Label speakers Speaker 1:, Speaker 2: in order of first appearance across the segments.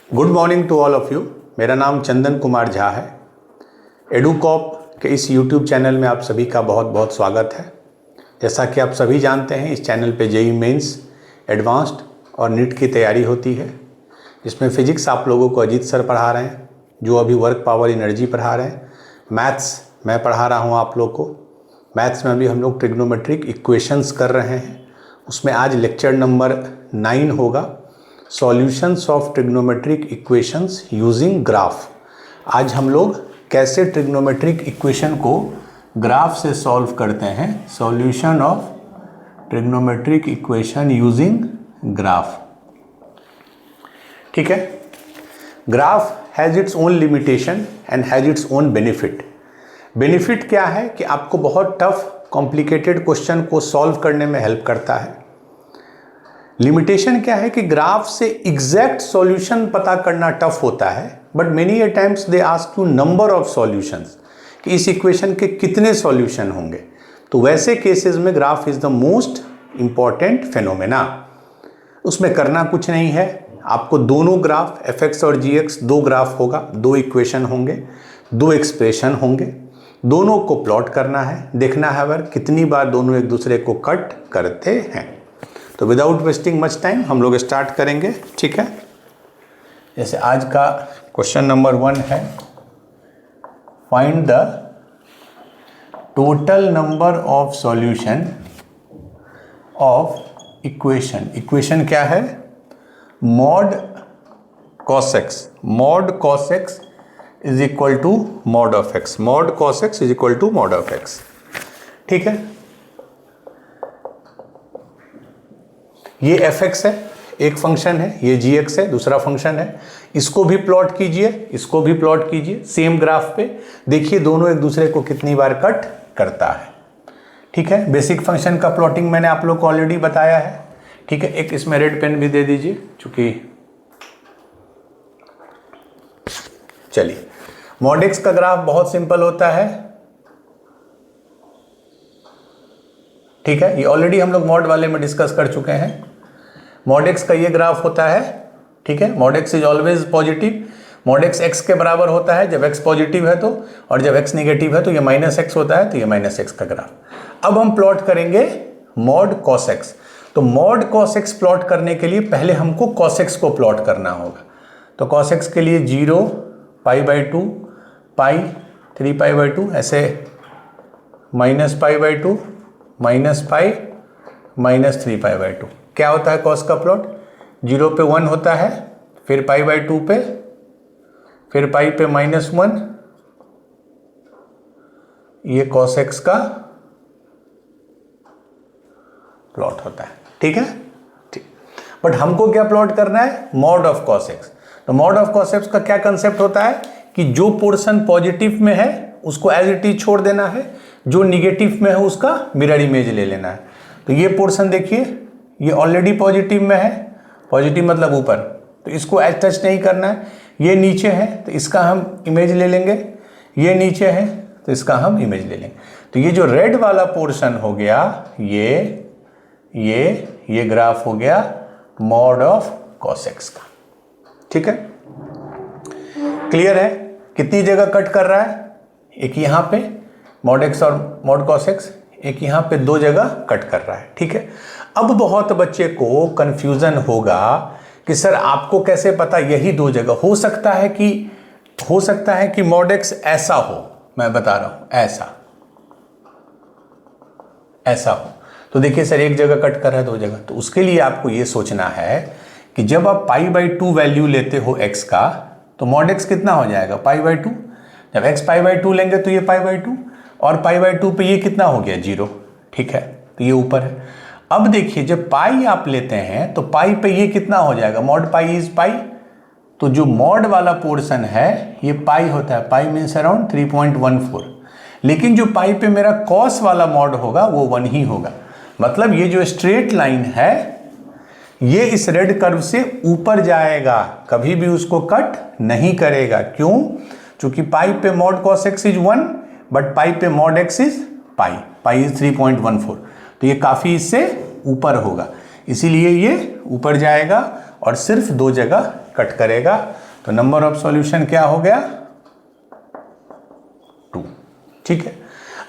Speaker 1: Good morning to all of you. मेरा नाम चंदन कुमार झा है। एडुकॉप के इस यूट्यूब चैनल में आप सभी का बहुत बहुत स्वागत है। जैसा कि आप सभी जानते हैं, इस चैनल पे जेईई मेंस, एडवांस्ड और नीट की तैयारी होती है। इसमें फ़िज़िक्स आप लोगों को अजीत सर पढ़ा रहे हैं, जो अभी वर्क पावर एनर्जी पढ़ा रहे हैं। मैथ्स मैं पढ़ा रहा हूँ आप लोग को। मैथ्स में भी हम लोग ट्रिग्नोमेट्रिक इक्वेशंस कर रहे हैं। उसमें आज लेक्चर नंबर 9 होगा, solutions of trigonometric equations using graph. आज हम लोग कैसे ट्रिग्नोमेट्रिक इक्वेशन को ग्राफ से सॉल्व करते हैं। Solution of trigonometric equation using graph. ठीक है। Graph has its own limitation and has its own benefit. Benefit क्या है कि आपको बहुत टफ कॉम्प्लिकेटेड क्वेश्चन को सॉल्व करने में हेल्प करता है। लिमिटेशन क्या है कि ग्राफ से एग्जैक्ट सॉल्यूशन पता करना टफ होता है, but many A times they ask you number of solutions, कि इस इक्वेशन के कितने सॉल्यूशन होंगे। तो वैसे केसेस में graph is the most important phenomena. उसमें करना कुछ नहीं है, आपको दोनों ग्राफ fx और gx, दो ग्राफ होगा, दो इक्वेशन होंगे, दो एक्सप्रेशन होंगे, दोनों को प्लॉट करना है। देखना है अगर कितनी बार दोनों एक दूसरे को कट करते हैं। तो विदाउट वेस्टिंग मच टाइम हम लोग स्टार्ट करेंगे। ठीक है। जैसे आज का क्वेश्चन नंबर 1 है, find the total number of solution of equation. Equation क्या है? Mod cos x। Mod cos x is equal to mod of x। Mod cos x is equal to mod of x। ठीक है। ये fx है, एक function है, ये gx है, दूसरा फंक्शन है। इसको भी प्लॉट कीजिए, इसको भी प्लॉट कीजिए सेम ग्राफ पे। देखिए दोनों एक दूसरे को कितनी बार कट करता है। ठीक है। बेसिक फंक्शन का प्लॉटिंग मैंने आप लोग को ऑलरेडी बताया है। ठीक है। एक इसमें रेड पेन भी दे दीजिए, चूंकि चलिए मॉड x का ग्राफ बहुत सिंपल होता है। ठीक है। ये ऑलरेडी हम लोग मॉड वाले में डिस्कस कर चुके हैं। मॉड x का ये ग्राफ होता है। ठीक है। Mod x is always positive. Mod x के बराबर होता है जब x पॉजिटिव है तो, और जब x निगेटिव है तो ये -x होता है, तो ये -x का ग्राफ। अब हम प्लॉट करेंगे मॉड cos x। तो मॉड cos x प्लॉट करने के लिए पहले हमको cos x को प्लॉट करना होगा। तो cos x के लिए 0, π/2, π, 3π/2, ऐसे -π/2, -π, -3π/2। क्या होता है cos का प्लॉट? 0 पे 1 होता है, फिर π/2 पे, फिर π पे -1। ये cos x का प्लॉट होता है। ठीक है। ठीक। बट हमको क्या प्लॉट करना है? Mod of cos x। तो मॉड ऑफ cos x का क्या कंसेप्ट होता है कि जो पोर्शन पॉजिटिव में है उसको एज इट इज छोड़ देना है, जो निगेटिव में है उसका मिरर इमेज ले लेना है। तो ये पोर्शन देखिए, ये ऑलरेडी पॉजिटिव में है, पॉजिटिव मतलब ऊपर, तो इसको एज टच नहीं करना है। ये नीचे है तो इसका हम इमेज ले लेंगे, ये नीचे है तो इसका हम इमेज ले लेंगे। तो ये जो रेड वाला पोर्शन हो गया, ये ग्राफ हो गया मॉड ऑफ cos x का। ठीक है। क्लियर है? कितनी जगह कट कर रहा है? एक यहाँ पे मॉड x और मॉड cos x, एक यहाँ पे दो जगह कट कर रहा है। ठीक है। अब बहुत बच्चे को कंफ्यूजन होगा कि सर आपको कैसे पता यही दो जगह? हो सकता है कि मॉड x ऐसा हो, मैं बता रहा हूं, ऐसा हो। तो देखिए सर एक जगह कट कर रहा है, दो जगह। तो उसके लिए आपको ये सोचना है कि जब आप π/2 वैल्यू लेते हो x का, तो मॉड x कितना हो जाएगा? π/2। जब x π/2 लेंगे तो ये π/2, और π/2 पे ये कितना हो गया? 0। ठीक है। तो ये ऊपर है। अब देखिए जब पाई आप लेते हैं तो पाई पे ये कितना हो जाएगा? Mod pi is pi. तो जो मॉड वाला पोर्शन है ये पाई होता है, पाई मीन्स अराउंड 3.14। लेकिन जो पाई पे मेरा कॉस वाला मॉड होगा वो 1 ही होगा। मतलब ये जो स्ट्रेट लाइन है ये इस रेड कर्व से ऊपर जाएगा, कभी भी उसको कट नहीं करेगा। क्यों? क्योंकि पाई पे mod cos x is 1, but pi पे mod x is pi is 3.14। तो ये काफी इससे ऊपर होगा, इसीलिए ये ऊपर जाएगा और सिर्फ दो जगह कट करेगा, तो नंबर ऑफ सॉल्यूशन क्या हो गया 2। ठीक है,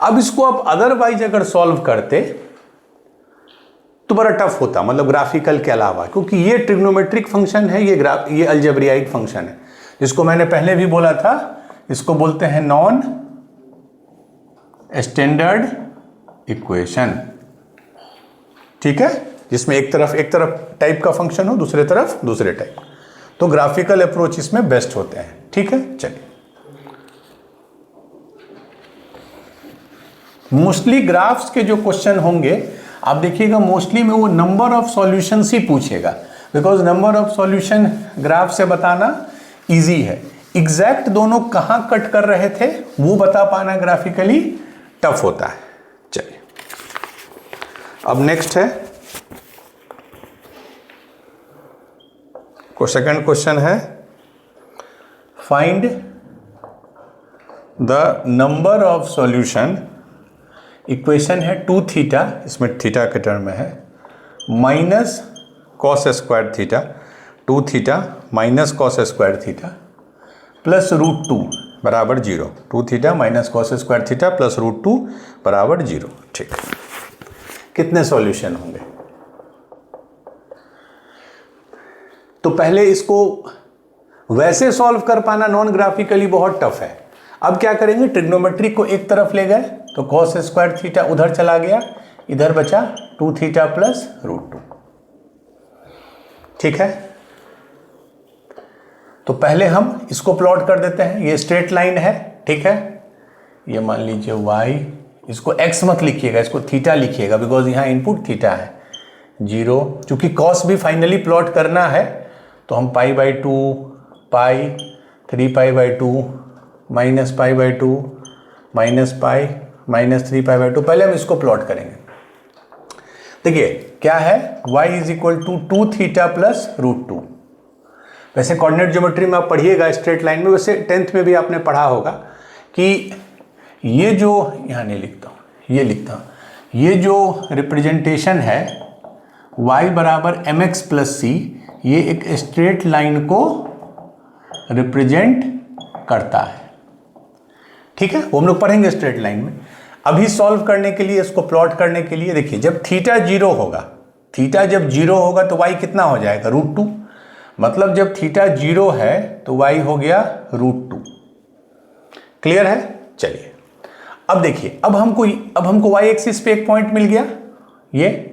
Speaker 1: अब इसको आप अदरवाइज अगर सॉल्व करते तो बड़ा टफ होता, मतलब ग्राफिकल के अलावा, क्योंकि ये ट्रिग्नोमेट्रिक फंक्शन है, ये अलजेब्रियाइक फंक्शन है, जिसको मैंने पहले भी बोला था, इसको बोलते हैं नॉन स्टैंडर्ड इक्वेशन। ठीक है, जिसमें एक तरफ टाइप का फंक्शन हो, दूसरे तरफ दूसरे टाइप, तो ग्राफिकल अप्रोच इसमें बेस्ट होते हैं। ठीक है, चलिए मोस्टली ग्राफ्स के जो क्वेश्चन होंगे आप देखिएगा, मोस्टली में वो नंबर ऑफ सॉल्यूशंस ही पूछेगा, because number of solution graph से बताना इजी है। एग्जैक्ट दोनों कहां कट कर रहे थे वो बता पाना ग्राफिकली टफ होता है। चलिए अब नेक्स्ट है सेकंड क्वेश्चन है, find the number of solution. Equation है 2 थीटा, इसमें थीटा के टर्म में है, minus cos square theta, 2 theta minus cos square theta plus √2 बराबर 0। 2 theta minus cos square theta plus √2 बराबर 0। ठीक, कितने सॉल्यूशन होंगे? तो पहले इसको वैसे सॉल्व कर पाना नॉन ग्राफिकली बहुत टफ है। अब क्या करेंगे, ट्रिग्नोमेट्री को एक तरफ ले गए तो कॉस स्क्वायर थीटा उधर चला गया, इधर बचा 2 थीटा प्लस √2। ठीक है, तो पहले हम इसको प्लॉट कर देते हैं। ये स्ट्रेट लाइन है, ठीक है, ये मान लीजिए y, इसको x मत लिखिएगा, इसको थीटा लिखिएगा, बिकॉज यहाँ इनपुट थीटा है 0। चूंकि कॉस भी फाइनली प्लॉट करना है तो हम π/2 पाई 3π/2 माइनस π/2 माइनस पाई माइनस 3π/2, पहले हम इसको प्लॉट करेंगे। देखिए क्या है, y is equal to 2 theta plus √2। वैसे कोऑर्डिनेट ज्योमेट्री में आप पढ़िएगा स्ट्रेट लाइन में, वैसे 10th में भी आपने पढ़ा होगा कि ये जो, यहाँ नहीं लिखता हूँ, ये लिखता हूँ, ये जो रिप्रेजेंटेशन है y बराबर mx प्लस c, ये एक स्ट्रेट लाइन को रिप्रेजेंट करता है। ठीक है, वो हम लोग पढ़ेंगे स्ट्रेट लाइन में। अभी सॉल्व करने के लिए, इसको प्लॉट करने के लिए, देखिए जब थीटा 0 होगा, थीटा जब 0 होगा तो y कितना हो जाएगा √2, मतलब जब थीटा 0 है तो y हो गया √2। क्लियर है? चलिए अब देखिए, अब हमको y एक्सिस पे एक पॉइंट मिल गया, ये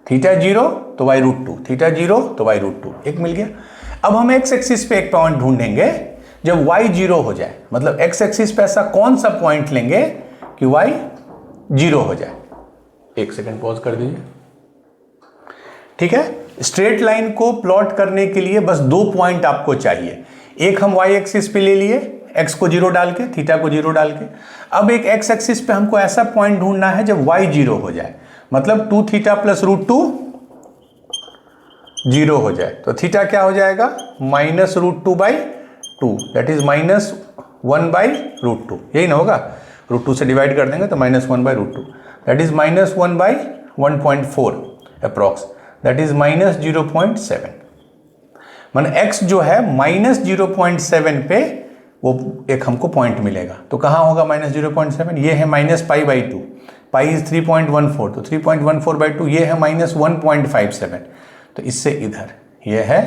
Speaker 1: थीटा 0 तो y √2, थीटा 0 तो y √2 एक मिल गया। अब हम x एक्सिस पे एक पॉइंट ढूंढेंगे जब y 0 हो जाए, मतलब x एक्सिस पे ऐसा कौन सा पॉइंट लेंगे कि y 0 हो जाए। एक सेकंड पॉज कर दीजिए। ठीक है, स्ट्रेट लाइन को प्लॉट करने के लिए बस 2 पॉइंट आपको चाहिए। एक हम y एक्सिस पे ले लिए, x को 0 डाल के, थीटा को 0 डाल के। अब एक x एक्सिस पे हमको ऐसा पॉइंट ढूंढना है जब y 0 हो जाए, मतलब 2 थीटा प्लस √2 0 हो जाए, तो थीटा क्या हो जाएगा माइनस √2/2, दैट इज माइनस 1/√2, यही ना होगा, √2 से डिवाइड कर देंगे तो minus 1/√2, that is minus 1/1.4 approx, that is minus 0.7। मान x जो है माइनस 0.7 पे वो एक हमको पॉइंट मिलेगा, तो कहाँ होगा माइनस 0.7, ये है माइनस π/2, पाई इज 3.14, तो 3.14/2 ये है माइनस 1.57, तो इससे इधर ये है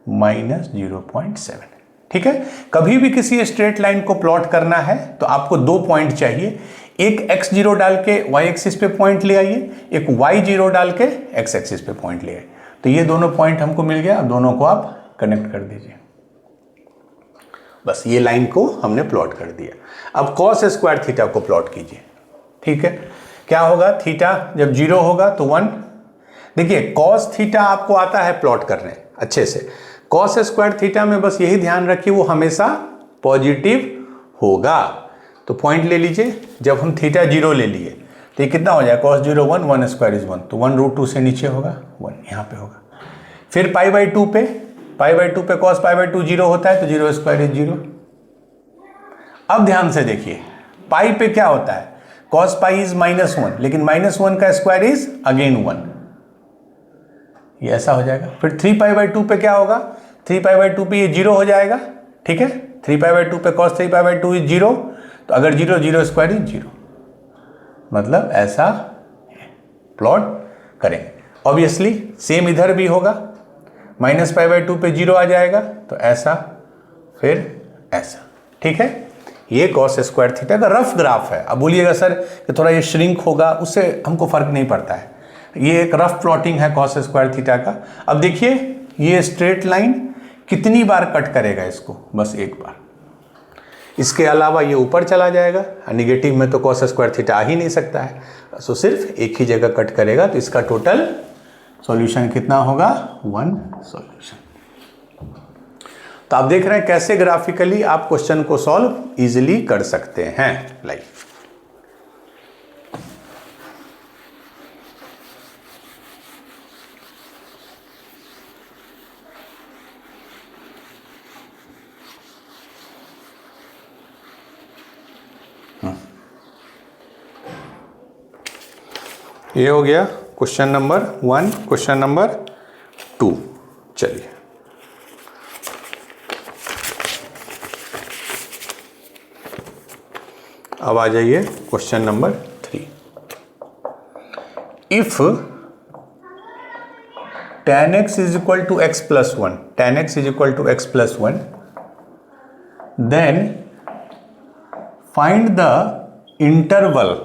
Speaker 1: माइनस 0.7। ठीक है, कभी भी किसी स्ट्रेट लाइन को प्लॉट करना है तो आपको 2 पॉइंट चाहिए, एक x0 डाल के y एक्सिस पे पॉइंट ले आइए, एक y0 डाल के x एक्सिस पे पॉइंट ले आइए। तो ये दोनों पॉइंट हमको मिल गया, अब दोनों को आप कनेक्ट कर दीजिए। बस ये लाइन को हमने प्लॉट कर दिया। अब कॉस स्क्वायर थीटा को प्लॉट कीजिए। ठीक है, क्या होगा, थीटा जब 0 होगा तो 1। देखिए कॉस थीटा आपको आता है प्लॉट करने अच्छे से, कॉस स्क्वायर थीटा में बस यही ध्यान रखिए वो हमेशा पॉजिटिव होगा। तो पॉइंट ले लीजिए, जब हम थीटा 0 ले लिए तो ये कितना हो जाएगा, cos 0 1, 1 स्क्वायर इज 1, तो 1 √2 से नीचे होगा 1, यहाँ पे होगा। फिर π/2 पे cos π/2 0 होता है तो 0 स्क्वायर इज 0। अब ध्यान से देखिए, पाई पे क्या होता है, cos पाई इज -1, लेकिन -1 का स्क्वायर इज अगेन 1, ये ऐसा हो जाएगा। फिर 3π/2 पे क्या होगा, 3π/2 पे ये 0 हो जाएगा, ठीक है। 3π/2 पे cos 3π/2 इज 0, तो अगर 0 0 स्क्वायर इज 0, मतलब ऐसा प्लॉट करेंगे। ऑब्वियसली सेम इधर भी होगा, -π/2 पे 0 आ जाएगा, तो ऐसा फिर ऐसा, ठीक है। ये cos स्क्वायर थीटा का रफ ग्राफ है। अब बोलिएगा सर कि थोड़ा ये श्रिंक होगा, उससे हमको फर्क नहीं पड़ता है, ये एक रफ प्लॉटिंग है cos स्क्वायर थीटा का। अब देखिए ये स्ट्रेट लाइन कितनी बार कट करेगा इसको, बस एक बार, इसके अलावा ये ऊपर चला जाएगा, निगेटिव में तो cos स्क्वायर थीटा आ ही नहीं सकता है, सो सिर्फ एक ही जगह कट करेगा, तो इसका टोटल सॉल्यूशन कितना होगा, 1 सॉल्यूशन। तो आप देख रहे हैं कैसे ग्राफिकली आप क्वेश्चन को सॉल्व इजीली कर सकते हैं। लाइक ये हो गया क्वेश्चन नंबर 1। क्वेश्चन नंबर 2, चलिए अब आ जाइए question number 3। If tan x is equal to x plus 1, tan x is equal to x plus 1, then find the interval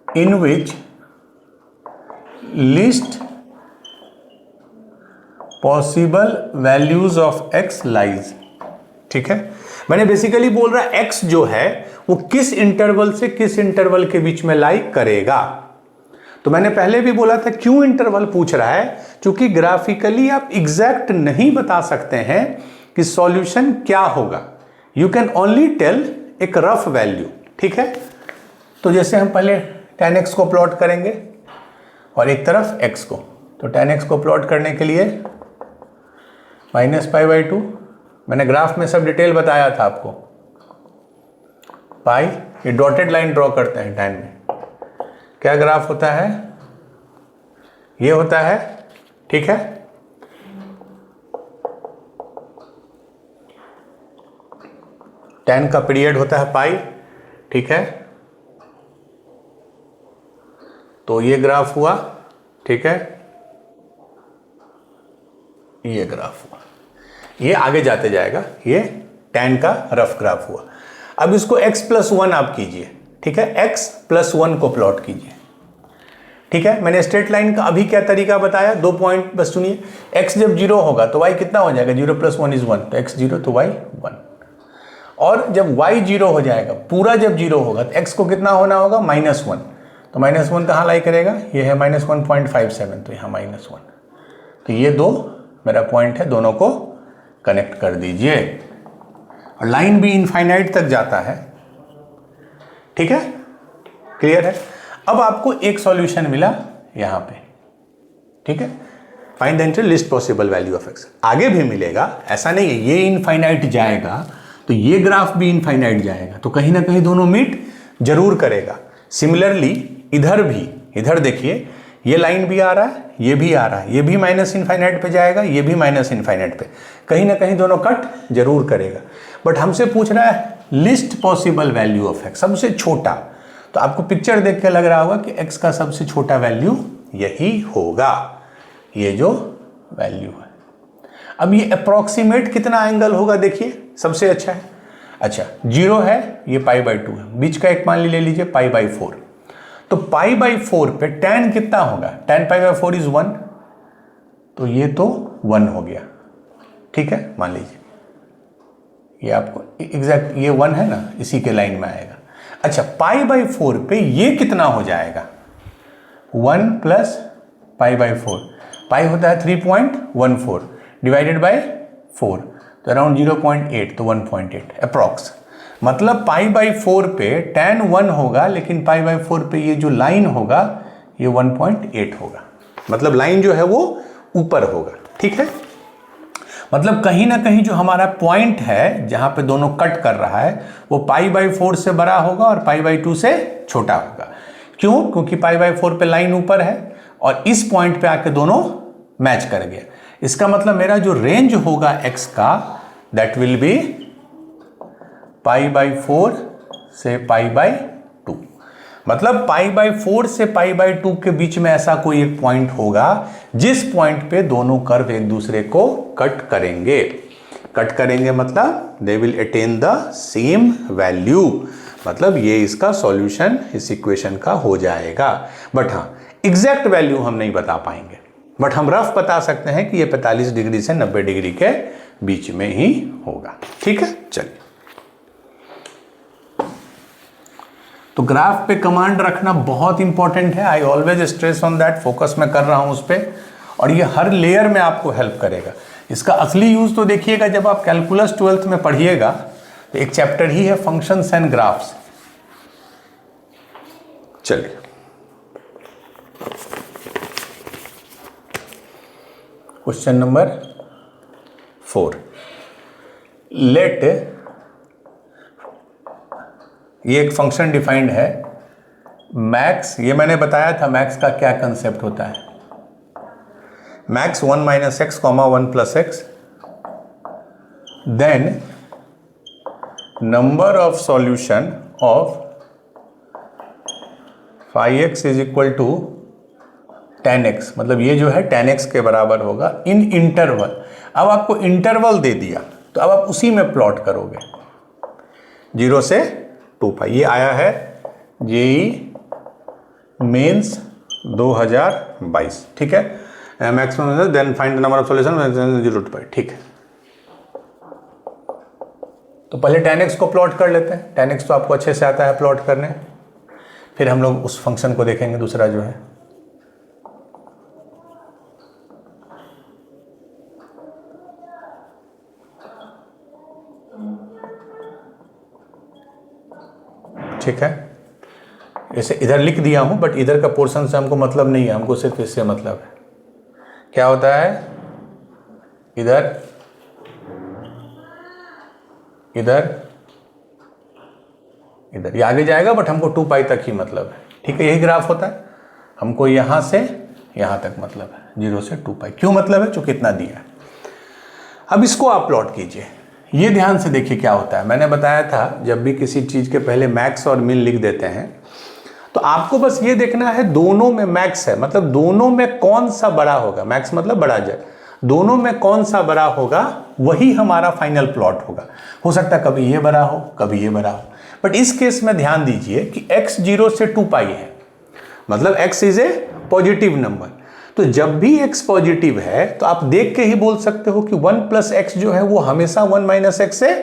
Speaker 1: in which least possible values of x lies, ठीक है। मैंने basically बोल रहा x जो है वो किस interval से किस इंटरवल के बीच में लाई करेगा। तो मैंने पहले भी बोला था क्यों इंटरवल पूछ रहा है, क्योंकि ग्राफिकली आप एग्जैक्ट नहीं बता सकते हैं कि सॉल्यूशन क्या होगा, यू कैन ओनली टेल एक रफ वैल्यू, ठीक है। तो जैसे हम पहले tan x को प्लॉट करेंगे और एक तरफ x को, तो tan x को प्लॉट करने के लिए -π/2, मैंने ग्राफ में सब डिटेल बताया था आपको, पाई, ये डॉटेड लाइन ड्रॉ करते हैं tan में, क्या ग्राफ होता है, ये होता है, ठीक है। tan का पीरियड होता है पाई, ठीक है, तो ये ग्राफ हुआ, ठीक है, ये ग्राफ हुआ, ये आगे जाते जाएगा, ये tan का रफ ग्राफ हुआ। अब इसको x प्लस 1 आप कीजिए, ठीक है, x प्लस 1 को प्लॉट कीजिए, ठीक है। मैंने स्ट्रेट लाइन का अभी क्या तरीका बताया, 2 पॉइंट बस सुनिए, x जब 0 होगा तो y कितना हो जाएगा, 0 प्लस 1 इज 1, तो x 0 तो y 1, और जब y 0 हो जाएगा, पूरा जब 0 होगा तो x को कितना होना होगा, -1, तो -1 कहाँ लाई करेगा, ये है -1.57, तो यहाँ -1, तो ये दो मेरा पॉइंट है, दोनों को कनेक्ट कर दीजिए, और लाइन भी इनफाइनाइट तक जाता है, ठीक है, क्लियर है। अब आपको एक सॉल्यूशन मिला यहाँ पे, ठीक है, find the interval least possible value of x, आगे भी मिलेगा, ऐसा नहीं है, ये इनफाइनाइट जाएगा तो ये ग्राफ भी इनफाइनाइट जाएगा, तो कहीं ना कहीं दोनों मीट जरूर करेगा। सिमिलरली इधर भी, इधर देखिए ये लाइन भी आ रहा है, ये भी आ रहा है, ये भी माइनस इनफाइनाइट पे जाएगा, ये भी माइनस इनफाइनाइट पे, कहीं ना कहीं दोनों कट जरूर करेगा। बट हमसे पूछ रहा है list possible value of x, सबसे छोटा, तो आपको पिक्चर देख के लग रहा होगा कि x का सबसे छोटा वैल्यू यही होगा, ये जो वैल्यू है। अब ये अप्रॉक्सीमेट कितना एंगल होगा, देखिए सबसे अच्छा है, अच्छा 0 है, ये π/2 है, बीच का एक मान ले लीजिए π/4, तो π/4 पे tan कितना होगा, tan π/4 इज 1, तो ये तो 1 हो गया, ठीक है, मान लीजिए ये आपको एग्जैक्ट ये 1 है ना, इसी के लाइन में आएगा। अच्छा π/4 पे ये कितना हो जाएगा, 1 प्लस π/4, पाई होता है 3.14 डिवाइडेड बाय 4, तो अराउंड 0.8, तो 1.8 अप्रॉक्स, मतलब π/4 पे tan 1 होगा, लेकिन π/4 पे ये जो लाइन होगा ये 1.8 होगा, मतलब लाइन जो है वो ऊपर होगा, ठीक है। मतलब कहीं ना कहीं जो हमारा पॉइंट है जहां पे दोनों कट कर रहा है वो π/4 से बड़ा होगा और π/2 से छोटा होगा। क्यों? क्योंकि π/4 पे लाइन ऊपर है और इस पॉइंट पे आके दोनों मैच कर गया। इसका मतलब मेरा जो रेंज होगा x का दैट विल बी π/4 से π/2। मतलब π/4 से π/2 के बीच में ऐसा कोई एक पॉइंट होगा जिस पॉइंट पे दोनों कर्व एक दूसरे को कट करेंगे। कट करेंगे मतलब they will attain the same value, मतलब ये इसका सॉल्यूशन इस इक्वेशन का हो जाएगा। बट हाँ, एग्जैक्ट वैल्यू हम नहीं बता पाएंगे, बट हम रफ बता सकते हैं कि ये 45 डिग्री से 90 डिग्री के बीच में ही होगा। ठीक है, चलिए। तो ग्राफ पे कमांड रखना बहुत इंपॉर्टेंट है। I always stress on that, focus मैं कर रहा हूं उस पर, और ये हर लेयर में आपको हेल्प करेगा। इसका असली यूज तो देखिएगा जब आप कैलकुलस 12th में पढ़िएगा, तो एक चैप्टर ही है फंक्शंस एंड ग्राफ्स। चलिए, क्वेश्चन नंबर 4। लेट, ये एक फंक्शन डिफाइंड है मैक्स। ये मैंने बताया था मैक्स का क्या कंसेप्ट होता है। Max 1 - x, 1 + x, then number of solution of phi(x) = tan x, मतलब ये जो है tan x के बराबर होगा इन इंटरवल। अब आपको इंटरवल दे दिया तो अब आप उसी में प्लॉट करोगे 0 से 2π। ये आया है जेई मेंस 2022। ठीक है, maximum then find the number of solution 0 to π। ठीक है, तो पहले tan x को प्लॉट कर लेते हैं। tan x तो आपको अच्छे से आता है प्लॉट करने, फिर हम लोग उस फंक्शन को देखेंगे दूसरा जो है। ठीक है, इसे इधर लिख दिया हूं, बट इधर का पोर्शन से हमको मतलब नहीं है, हमको सिर्फ इससे मतलब है। क्या होता है, इधर इधर इधर, ये आगे जाएगा बट हमको 2π तक ही मतलब है। ठीक है, यही ग्राफ होता है, हमको यहां से यहां तक मतलब है 0 से 2π। क्यों मतलब है, चूंकि इतना दिया है। अब इसको आप प्लॉट कीजिए, ये ध्यान से देखिए क्या होता है। मैंने बताया था जब भी किसी चीज के पहले मैक्स और मिन लिख देते हैं तो आपको बस ये देखना है दोनों में मैक्स है, मतलब दोनों में कौन सा बड़ा होगा। मैक्स मतलब बड़ा जग, दोनों में कौन सा बड़ा होगा वही हमारा फाइनल प्लॉट होगा। हो सकता है कभी ये बड़ा हो कभी ये बड़ा हो, बट इस केस में ध्यान दीजिए कि x 0 से 2π है, मतलब x is a positive number. तो जब भी x पॉजिटिव है तो आप देख के ही बोल सकते हो कि 1 + x जो है वो हमेशा 1 - x से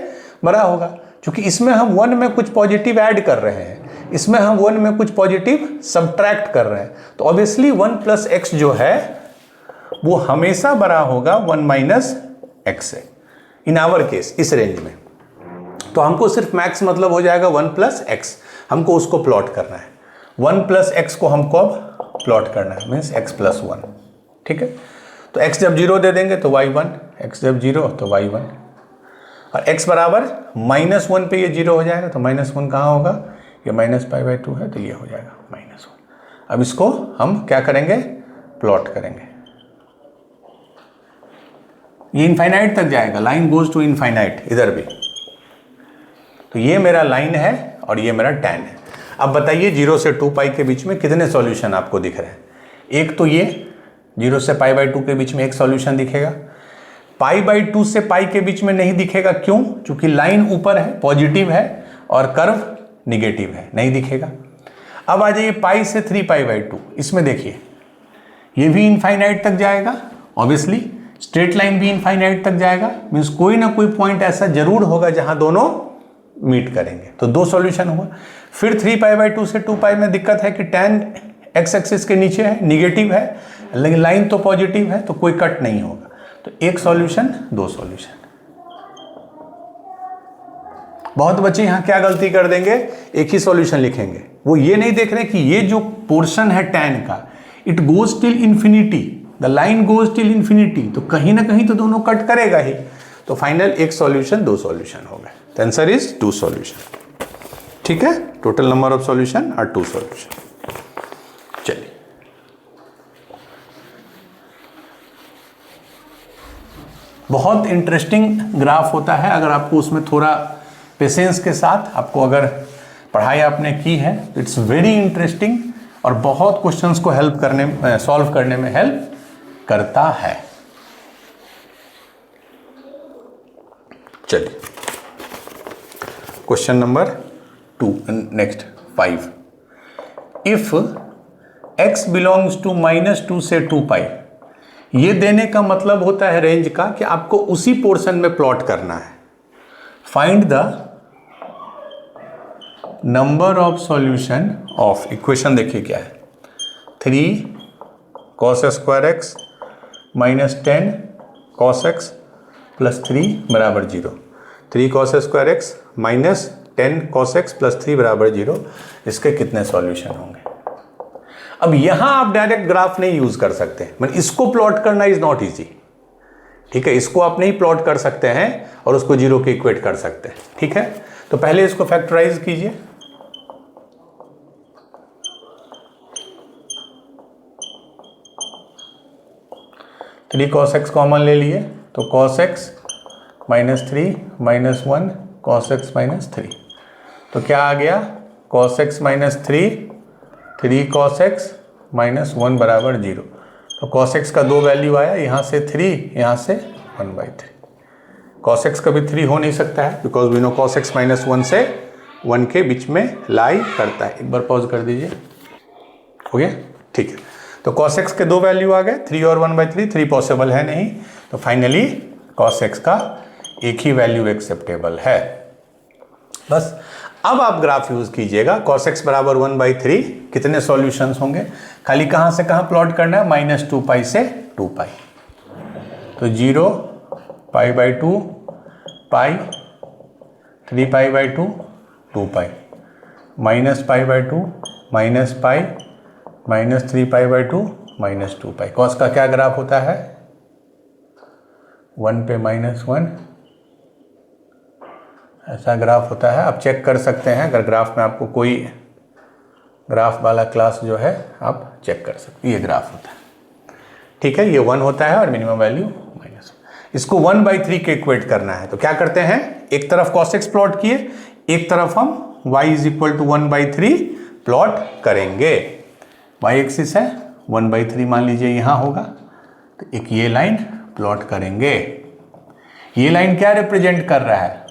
Speaker 1: बड़ा होगा, क्योंकि इसमें हम 1 में कुछ पॉजिटिव ऐड कर रहे हैं, इसमें हम 1 में कुछ पॉजिटिव सब्ट्रैक्ट कर रहे हैं। तो ऑब्वियसली 1 + x जो है वो हमेशा बड़ा होगा 1 - x से, इन आवर केस इस रेंज में। तो हमको सिर्फ मैक्स मतलब हो जाएगा 1 + x, हमको उसको प्लॉट करना है। 1 + x को हमको अब प्लॉट करना है, मीन्स x + 1। ठीक है, तो x जब 0 दे देंगे तो y1, x जब 0 तो y1, और x बराबर -1 पे ये 0 हो जाएगा, तो -1 कहाँ होगा, ये -π/2 है तो ये हो जाएगा -1। अब इसको हम क्या करेंगे, प्लॉट करेंगे। ये इनफाइनाइट तक जाएगा, लाइन गोज टू इनफाइनाइट इधर भी। तो ये मेरा लाइन है और ये मेरा tan है। अब बताइए 0 से 2π के बीच में कितने सॉल्यूशन आपको दिख रहे हैं। एक तो ये 0 से π/2 के बीच में एक सॉल्यूशन दिखेगा, π/2 से π के बीच में नहीं दिखेगा। क्यों, क्योंकि लाइन ऊपर है, पॉजिटिव है, और कर्व निगेटिव है, नहीं दिखेगा। अब आ जाइए π से 3π/2, इसमें देखिए ये भी इनफाइनाइट तक जाएगा, ऑब्वियसली स्ट्रेट लाइन भी इनफाइनाइट तक जाएगा, मीन्स कोई ना कोई पॉइंट ऐसा जरूर होगा जहां दोनों मीट करेंगे। तो दो सॉल्यूशन हुआ। फिर 3π/2 से 2π में दिक्कत है कि tan x एक्सिस के नीचे है, निगेटिव है, लेकिन लाइन तो पॉजिटिव है, तो कोई कट नहीं होगा। तो एक सॉल्यूशन, दो सॉल्यूशन। बहुत बच्चे यहां क्या गलती कर देंगे, एक ही सॉल्यूशन लिखेंगे। वो ये नहीं देख रहे कि ये जो पोर्शन है tan का, it goes till infinity, the line goes till infinity, तो कहीं ना कहीं तो दोनों कट करेगा ही। तो फाइनल एक सॉल्यूशन, दो सॉल्यूशन हो गए। The answer is 2 solution. ठीक है, total number of solution are 2 solution. चलिए बहुत इंटरेस्टिंग ग्राफ होता है, अगर आपको उसमें थोड़ा पेशेंस के साथ आपको अगर पढ़ाई आपने की है तो इट्स वेरी इंटरेस्टिंग और बहुत क्वेश्चंस को हेल्प करने सॉल्व करने में हेल्प करता है। चलिए question number 2, next 5। If x belongs to -2 से 2 पाई, ये देने का मतलब होता है रेंज का कि आपको उसी पोर्शन में प्लॉट करना है। Find the number of solution of, equation देखिए क्या है, 3 cos square x minus 10 cos x plus 3 बराबर 0। 3 cos square x minus 10 cos x plus 3 बराबर 0, इसके कितने सॉल्यूशन होंगे। अब यहां आप डायरेक्ट ग्राफ नहीं यूज कर सकते, मतलब इसको प्लॉट करना इज नॉट इजी, ठीक है। इसको आप नहीं प्लॉट कर सकते हैं और उसको 0 के इक्वेट कर सकते हैं, ठीक है। तो पहले इसको फैक्टराइज कीजिए। थ्री cos x कॉमन ले लिए तो cos x minus 3 minus 1 cos x minus 3, तो क्या आ गया cos x minus 3 cos x minus 1 बराबर 0। तो cos x का 2 वैल्यू आया, यहाँ से 3, यहाँ से 1/3। cos x कभी 3 हो नहीं सकता है because we know cos x minus 1 से 1 के बीच में लाई करता है। एक बार पॉज कर दीजिए, हो गया, ठीक है। तो cos x के 2 वैल्यू आ गए, 3 और 1/3, 3 पॉसिबल है नहीं, तो फाइनली cos x का एक ही वैल्यू एक्सेप्टेबल है। बस अब आप ग्राफ यूज कीजिएगा। cos x बराबर 1/3, कितने सॉल्यूशंस होंगे, खाली कहां से कहां प्लॉट करना है, -2 पाई से 2 पाई। तो 0 π/2 पाई 3 π/2 2 पाई -π/2 माइनस पाई -3 π/2 -2 पाई। कॉस का क्या ग्राफ होता है, 1 पे -1, ऐसा ग्राफ होता है। आप चेक कर सकते हैं, अगर ग्राफ में आपको कोई ग्राफ वाला क्लास जो है आप चेक कर सकते हैं, ये ग्राफ होता है, ठीक है। ये 1 होता है और मिनिमम वैल्यू -1। इसको 1/3 के इक्वेट करना है, तो क्या करते हैं, एक तरफ cos x प्लॉट किए, एक तरफ हम y = 1/3 प्लॉट करेंगे। y एक्सिस है 1/3 मान लीजिए यहाँ होगा, तो एक ये लाइन प्लॉट करेंगे। ये लाइन क्या रिप्रेजेंट कर रहा है,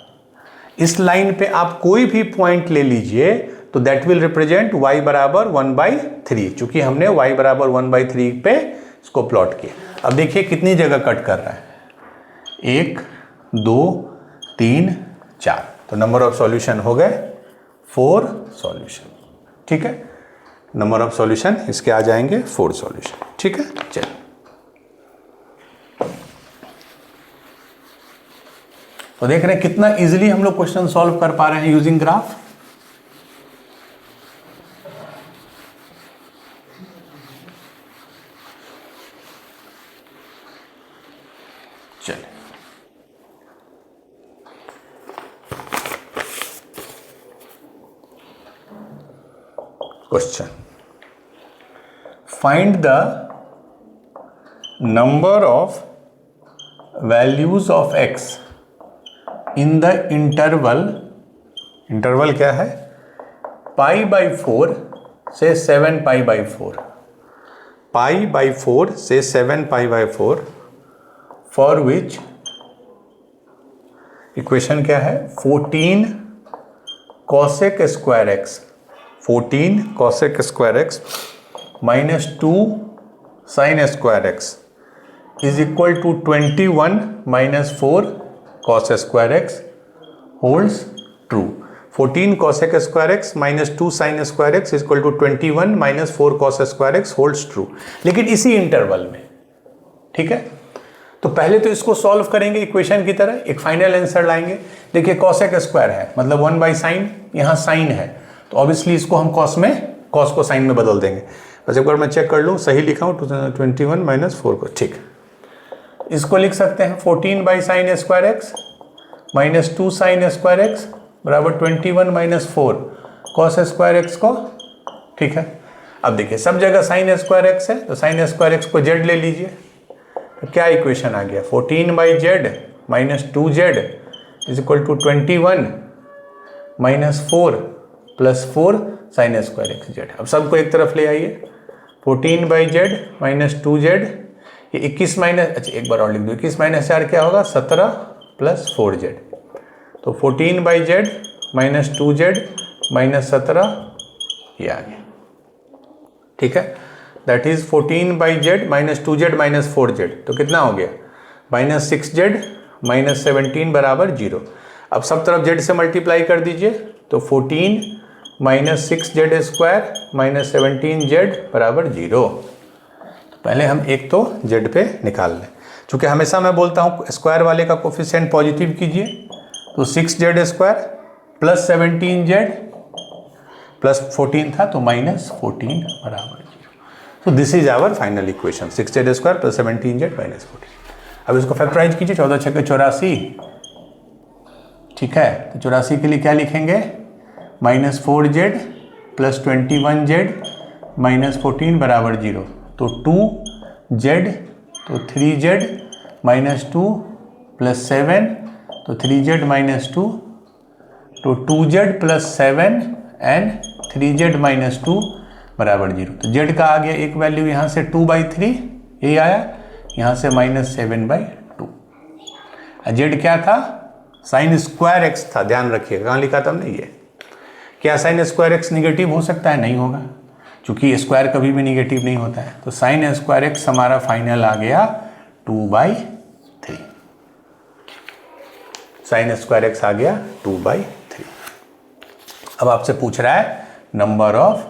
Speaker 1: इस लाइन पे आप कोई भी पॉइंट ले लीजिए तो दैट विल रिप्रेजेंट y बराबर 1/3, चूंकि हमने y बराबर 1/3 पे इसको प्लॉट किया। अब देखिए कितनी जगह कट कर रहा है, 1 2 3 4, तो नंबर ऑफ सॉल्यूशन हो गए 4 सॉल्यूशन, ठीक है। नंबर ऑफ सॉल्यूशन इसके आ जाएंगे 4 सॉल्यूशन, ठीक है। चलिए तो देख रहे हैं कितना इजीली हम लोग क्वेश्चन सॉल्व कर पा रहे हैं यूजिंग ग्राफ। चलिए question, find the number of values of x in the interval क्या है, π/4 से 7π/4, π/4 से 7π/4, फॉर विच इक्वेशन क्या है, 14 cosec square x, 14 cosec square x minus 2 sin square x is equal to 21 minus 4 cos square x holds true. 14 cosec square x minus 2 sin square x is equal to 21 minus 4 cos square x holds true, लेकिन इसी interval में, ठीक है। तो पहले तो इसको solve करेंगे इक्वेशन की तरह, एक फाइनल आंसर लाएंगे। देखिए cosec स्क्वायर है मतलब 1/sin, यहाँ साइन है तो ऑब्वियसली इसको हम cos को साइन में बदल देंगे। बस एक बार मैं चेक कर लूँ सही लिखा हूँ, 21 माइनस 4 को, ठीक। इसको लिख सकते हैं 14/sin square x minus 2 sin square x बराबर 21 माइनस 4 cos स्क्वायर एक्स को, ठीक है। अब देखिए सब जगह sin स्क्वायर एक्स है तो sin स्क्वायर एक्स को z ले लीजिए, तो क्या इक्वेशन आ गया, 14/z minus 2z is equal to 21 minus 4 plus 4 sine square x z. अब सबको एक तरफ ले आइए, 14/z माइनस 2z, ये 21 माइनस, अच्छा एक बार और लिख दो, 21 माइनस 4 क्या होगा, 17 प्लस 4z। तो 14/z माइनस 2z माइनस 17 ये आ गया, ठीक है। That is 14/z minus 2z minus 4z, तो कितना हो गया, माइनस 6z माइनस 17 बराबर 0। अब सब तरफ z से मल्टीप्लाई कर दीजिए, तो 14 minus 6z square minus 17z बराबर 0। तो पहले हम एक तो z पे निकाल लें, चूँकि हमेशा मैं बोलता हूँ स्क्वायर वाले का कोफिशिएंट पॉजिटिव कीजिए, तो 6z square plus 17z plus 14 था तो माइनस 14 बराबर 0। तो this is our final equation, 6z square plus 17z minus 14। अब इसको फैक्टराइज कीजिए, 14 छक्के 84, ठीक है। तो 84 के लिए क्या लिखेंगे, minus 4z plus 21z minus 14 बराबर 0। तो 2z, तो 3z माइनस 2 प्लस 7, तो 3z माइनस 2, तो 2z plus 7 and 3z minus 2 बराबर 0। तो z का आ गया एक वैल्यू यहाँ से 2/3, ये आया, यहाँ से माइनस 7/2। z क्या था, साइन स्क्वायर एक्स था, ध्यान रखिएगा, कहाँ लिखा था हमने ये। क्या साइन स्क्वायर एक्स निगेटिव हो सकता है, नहीं होगा, क्योंकि स्क्वायर कभी भी निगेटिव नहीं होता है। तो साइन स्क्वायर एक्स हमारा फाइनल आ गया 2/3, साइन स्क्वायर एक्स आ गया 2/3। अब आपसे पूछ रहा है नंबर ऑफ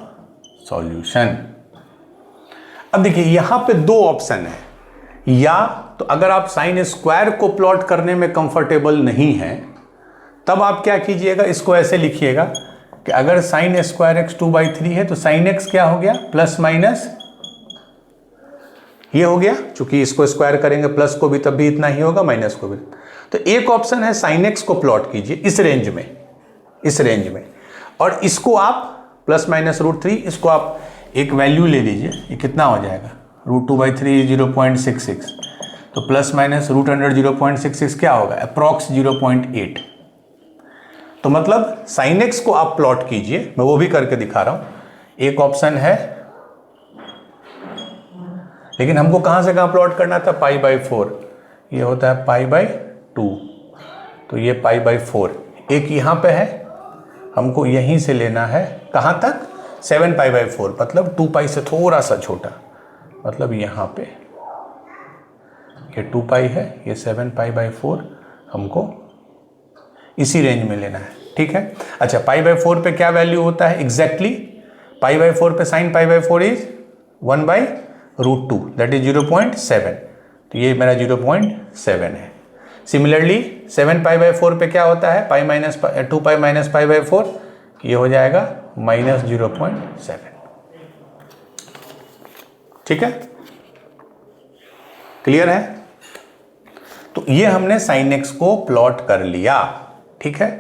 Speaker 1: सॉल्यूशन। अब देखिए यहां पे दो ऑप्शन है, या तो अगर आप साइन स्क्वायर को प्लॉट करने में कंफर्टेबल नहीं है तब आप क्या कीजिएगा, इसको ऐसे लिखिएगा कि अगर साइन स्क्वायर एक्स 2/3 है तो साइन एक्स क्या हो गया, प्लस माइनस ये हो गया, चूंकि इसको स्क्वायर करेंगे प्लस को भी तब भी इतना ही होगा, माइनस को भी। तो एक ऑप्शन है साइन एक्स को प्लॉट कीजिए इस रेंज में, इस रेंज में, और इसको आप प्लस माइनस √3, इसको आप एक वैल्यू ले लीजिए, ये कितना हो जाएगा, √2/3 0.66, तो प्लस माइनस √100 0.66 क्या होगा, अप्रॉक्स 0.8। तो मतलब साइन एक्स को आप प्लॉट कीजिए, मैं वो भी करके दिखा रहा हूं। एक ऑप्शन है, लेकिन हमको कहां से कहां प्लॉट करना था, π/4, ये होता है π/2, तो ये π/4। एक यहां पे है, हमको यहीं से लेना है, कहां तक, 7π/4, मतलब 2π से थोड़ा सा छोटा, मतलब यहां पे ये 2π है, ये 7π/4 हमको इसी रेंज में लेना है, ठीक है। अच्छा, π/4 पे क्या वैल्यू होता है एग्जैक्टली, π/4 पे साइन π/4 इज 1/√2, दैट इज 0.7, तो ये मेरा 0.7 है। सिमिलरली 7π/4 पे क्या होता है, 2π माइनस π/4, ये हो जाएगा माइनस 0.7, ठीक है, क्लियर है। तो ये हमने साइन एक्स को प्लॉट कर लिया, ठीक है।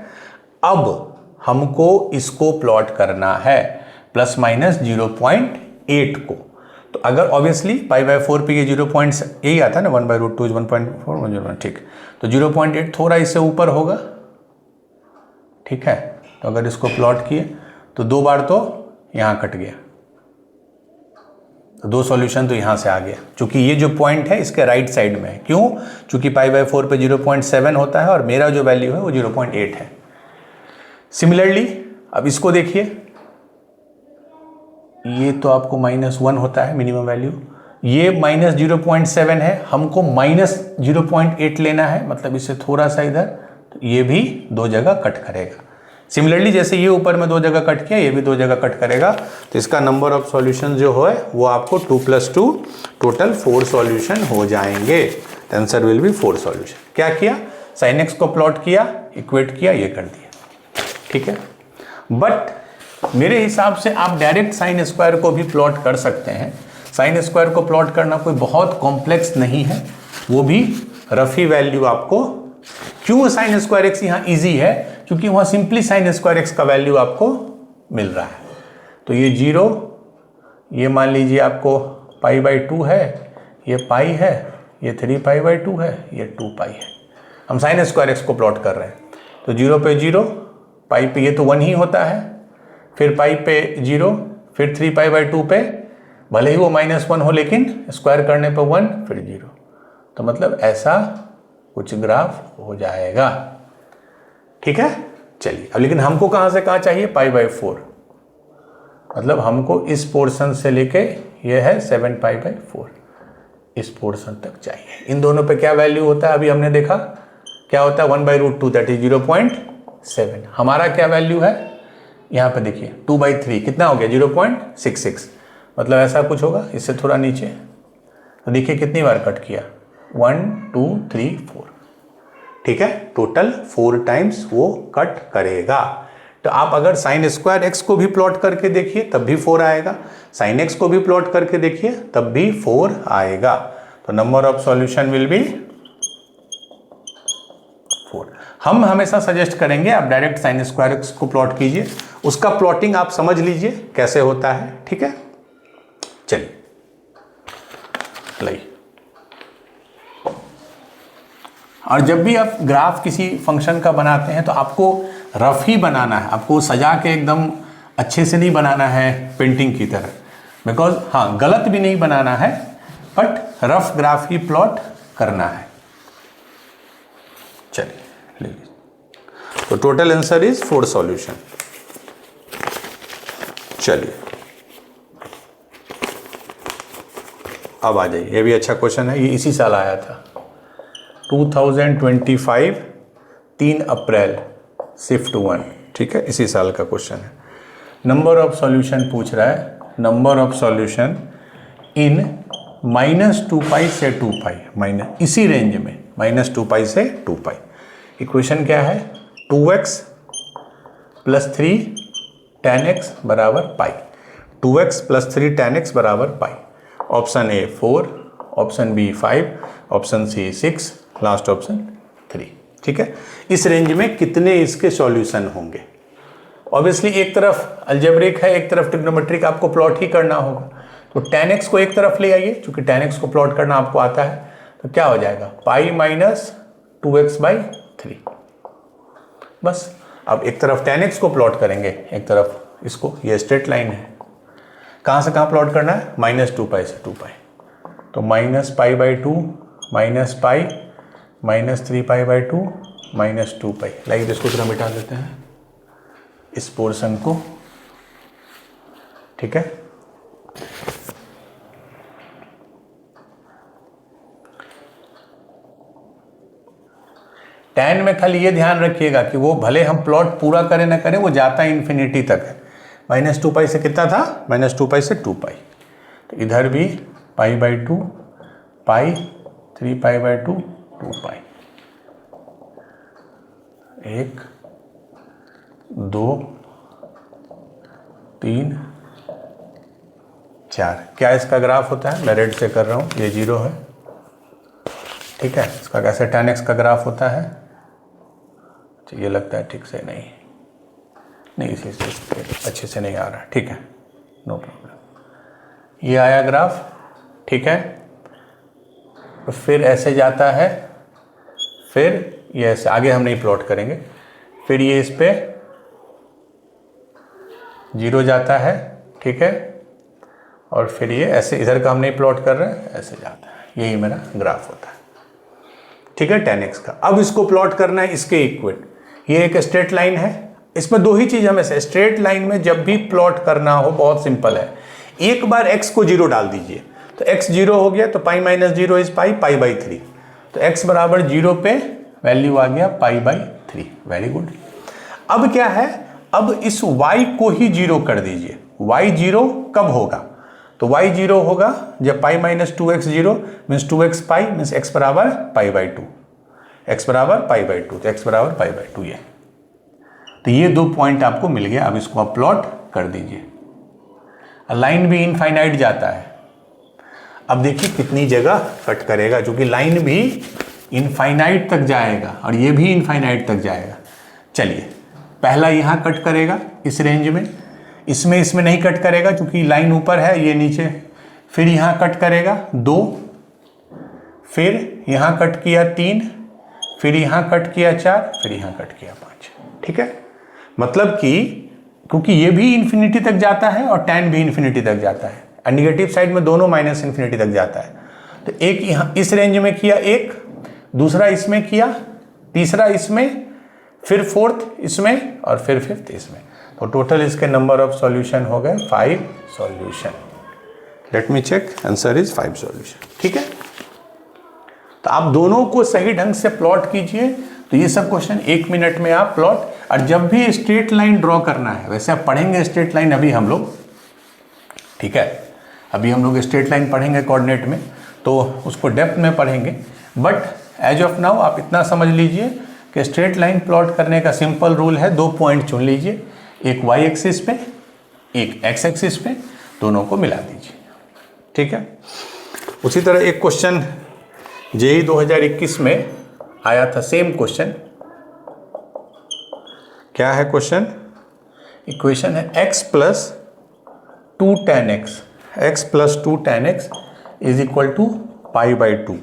Speaker 1: अब हमको इसको प्लॉट करना है प्लस माइनस 0.8 को। तो अगर ऑब्वियसली π/4 पे ये 0. यही आता है ना, 1/√2 इज 1.4, ठीक, तो 0.8 थोड़ा इससे ऊपर होगा, ठीक है। तो अगर इसको प्लॉट किए तो दो बार तो यहाँ कट गया, तो दो सॉल्यूशन तो यहाँ से आ गया, क्योंकि ये जो पॉइंट है इसके राइट साइड में है। क्यों, क्योंकि π/4 पे 0.7 होता है और मेरा जो वैल्यू है वो 0.8 है। सिमिलरली अब इसको देखिए, ये तो आपको -1 होता है मिनिमम वैल्यू, ये -0.7 है, हमको -0.8 लेना है, मतलब इससे थोड़ा सा इधर, तो ये भी दो जगह कट करेगा। सिमिलरली जैसे ये ऊपर में दो जगह कट किया, ये भी दो जगह कट करेगा, तो इसका नंबर ऑफ सॉल्यूशन जो है वो आपको 2 + 2 टोटल 4 सॉल्यूशन हो जाएंगे। Answer will be 4 solution. क्या किया, साइन एक्स को प्लॉट किया, इक्वेट किया, ये कर दिया, ठीक है। बट मेरे हिसाब से आप डायरेक्ट साइन स्क्वायर को भी प्लॉट कर सकते हैं। साइन स्क्वायर को प्लॉट करना कोई बहुत कॉम्प्लेक्स नहीं है, वो भी रफी वैल्यू आपको। क्यों साइन स्क्वायर एक्स यहाँ ईजी है, क्योंकि वहाँ सिंपली साइन स्क्वायर एक्स का वैल्यू आपको मिल रहा है। तो ये 0, ये मान लीजिए आपको π/2 है, ये पाई है, ये 3π/2 है, ये 2π है। हम साइन स्क्वायर एक्स को प्लॉट कर रहे हैं, तो 0 पे 0, पाई पे ये तो 1 ही होता है, फिर पाई पे 0, फिर 3π/2 पे भले ही वो -1 हो लेकिन स्क्वायर करने पे 1 फिर 0, तो मतलब ऐसा कुछ ग्राफ हो जाएगा। ठीक है, चलिए अब लेकिन हमको कहाँ से कहाँ चाहिए, π/4, मतलब हमको इस पोर्शन से लेके ये है 7π/4, इस पोर्शन तक चाहिए। इन दोनों पे क्या वैल्यू होता है, अभी हमने देखा क्या होता है, 1/√2 दैट इज 0.7। हमारा क्या वैल्यू है यहाँ पे देखिए, 2/3 कितना हो गया, 0.66, मतलब ऐसा कुछ होगा, इससे थोड़ा नीचे। तो देखिए कितनी बार कट किया, 1 2 3 4, ठीक है, टोटल 4 टाइम्स वो कट करेगा। तो आप अगर साइन स्क्वायर एक्स को भी प्लॉट करके देखिए तब भी 4 आएगा, साइन एक्स को भी प्लॉट करके देखिए तब भी 4 आएगा। तो number of solution will be 4। हम हमेशा सजेस्ट करेंगे आप डायरेक्ट साइन स्क्वायर एक्स को प्लॉट कीजिए, उसका प्लॉटिंग आप समझ लीजिए कैसे होता है। ठीक है, चलिए लाइए। और जब भी आप ग्राफ किसी फंक्शन का बनाते हैं तो आपको रफ ही बनाना है, आपको सजा के एकदम अच्छे से नहीं बनाना है पेंटिंग की तरह, बिकॉज हाँ गलत भी नहीं बनाना है, but rough graph he plot करना है। चलिए ले लीजिए, तो टोटल आंसर इज 4 सॉल्यूशन। चलिए अब आ जाइए, ये भी अच्छा क्वेश्चन है, ये इसी साल आया था 2025 3 अप्रैल शिफ्ट 1। ठीक है, इसी साल का क्वेश्चन है। नंबर ऑफ सॉल्यूशन पूछ रहा है, नंबर ऑफ सॉल्यूशन इन -2π से 2π, माइनस इसी रेंज में -2π से 2π। इक्वेशन क्या है, 2x + 3 tan x बराबर पाई, 2x + 3 tan x बराबर पाई। Option A 4, option B 5, option C 6, last option 3। ठीक है, इस रेंज में कितने इसके सॉल्यूशन होंगे। ऑब्वियसली एक तरफ अलजेब्रिक है, एक तरफ ट्रिग्नोमेट्रिक, आपको प्लॉट ही करना होगा। तो tan x को एक तरफ ले आइए, क्योंकि tan x को प्लॉट करना आपको आता है, तो क्या हो जाएगा, पाई - 2x/3। बस अब एक तरफ tan x को प्लॉट करेंगे, एक तरफ इसको, ये स्ट्रेट लाइन है, कहाँ से कहाँ प्लॉट करना है, -2π से 2π। तो -π/2 -π -3π/2 -2π। लाइक इसको थोड़ा मिटा देते हैं इस पोर्शन को। ठीक है, tan में खाली ये ध्यान रखिएगा कि वो भले हम प्लॉट पूरा करें ना करें, वो जाता इन्फिनिटी तक है। -2π से कितना था, -2π से 2π। तो इधर भी π/2 π 3π/2 2π। 1 2 3 4। क्या इसका ग्राफ होता है, मैं रेड से कर रहा हूँ, ये 0 है। ठीक है, इसका कैसे tan x का ग्राफ होता है, ये लगता है ठीक से नहीं इसी से अच्छे से नहीं आ रहा। ठीक है, नो प्रॉब्लम। ये आया ग्राफ, ठीक है, तो फिर ऐसे जाता है, फिर ये ऐसे, आगे हम नहीं प्लॉट करेंगे, फिर ये इस पे 0 जाता है। ठीक है, और फिर ये ऐसे, इधर का हम नहीं प्लॉट कर रहे हैं, ऐसे जाता है। यही मेरा ग्राफ होता है। ठीक है, tan x का। अब इसको प्लॉट करना है इसके इक्वल। ये एक स्ट्रेट लाइन है, इसमें 2 ही चीज हमें से, स्ट्रेट लाइन में जब भी प्लॉट करना हो बहुत सिंपल है, एक बार x को 0 डाल दीजिए, तो x 0 हो गया, तो π - 0 इज π/3। तो x बराबर 0 पे वैल्यू आ गया π/3। Very good. अब क्या है, अब इस y को ही 0 कर दीजिए। y 0 कब होगा, तो y 0 होगा जब π - 2x 0 means 2x π means x बराबर π/2, x बराबर π/2, तो x बराबर π/2। ये तो ये 2 पॉइंट आपको मिल गया। अब इसको आप प्लॉट कर दीजिए। लाइन भी इनफाइनाइट जाता है। अब देखिए कितनी जगह कट करेगा, क्योंकि लाइन भी इनफाइनाइट तक जाएगा और ये भी इनफाइनाइट तक जाएगा। चलिए, पहला यहाँ कट करेगा इस रेंज में, इसमें नहीं कट करेगा क्योंकि लाइन ऊपर है, ये नीचे। फिर यहाँ कट करेगा 2, फिर यहाँ कट किया 3, फिर यहाँ कट किया 4, फिर यहाँ कट किया 5। ठीक है, मतलब कि क्योंकि ये भी इन्फिनिटी तक जाता है और tan भी इन्फिनिटी तक जाता है, और निगेटिव साइड में दोनों माइनस इन्फिनिटी तक जाता है। तो एक यहाँ इस रेंज में किया, एक दूसरा इसमें किया, तीसरा इसमें, फिर फोर्थ इसमें, और फिर फिफ्थ इसमें। तो टोटल इसके नंबर ऑफ सॉल्यूशन हो गए 5 solution. Let me check, answer is 5 solution. ठीक है, तो आप दोनों को सही ढंग से प्लॉट कीजिए। तो ये सब क्वेश्चन 1 मिनट में आप प्लॉट, और जब भी स्ट्रेट लाइन ड्रॉ करना है, वैसे आप पढ़ेंगे स्ट्रेट लाइन अभी हम लोग, ठीक है, अभी हम लोग स्ट्रेट लाइन पढ़ेंगे कोऑर्डिनेट में, तो उसको डेप्थ में पढ़ेंगे। बट एज ऑफ नाउ आप इतना समझ लीजिए कि स्ट्रेट लाइन प्लॉट करने का सिंपल रूल है, 2 पॉइंट चुन लीजिए, एक वाई एक्सिस पे, एक एक्स एक्सिस पे, दोनों को मिला दीजिए। ठीक है, उसी तरह एक क्वेश्चन जेईई 2021 में आया था, सेम क्वेश्चन। क्या है क्वेश्चन? इक्वेशन है x plus 2 tan x, x plus 2 tan x is equal to π/2।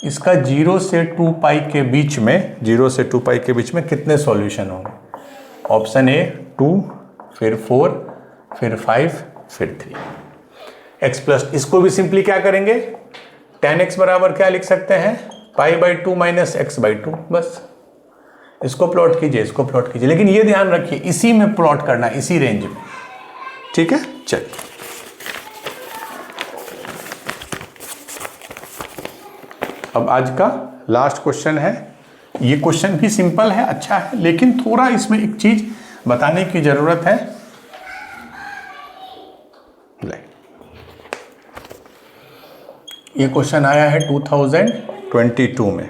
Speaker 1: इसका 0 से 2 पाई के बीच में, 0 से 2 पाई के बीच में कितने सॉल्यूशन होंगे? ऑप्शन ए 2, फिर 4, फिर 5, फिर 3। x प्लस, इसको भी सिंपली क्या करेंगे, tan x बराबर क्या लिख सकते हैं, π/2 माइनस x/2। बस इसको प्लॉट कीजिए, इसको प्लॉट कीजिए, लेकिन ये ध्यान रखिए इसी में प्लॉट करना, इसी रेंज में। ठीक है, चलिए अब आज का लास्ट क्वेश्चन है। ये क्वेश्चन भी सिंपल है, अच्छा है, लेकिन थोड़ा इसमें एक चीज बताने की जरूरत है। ये क्वेश्चन आया है 2022 में।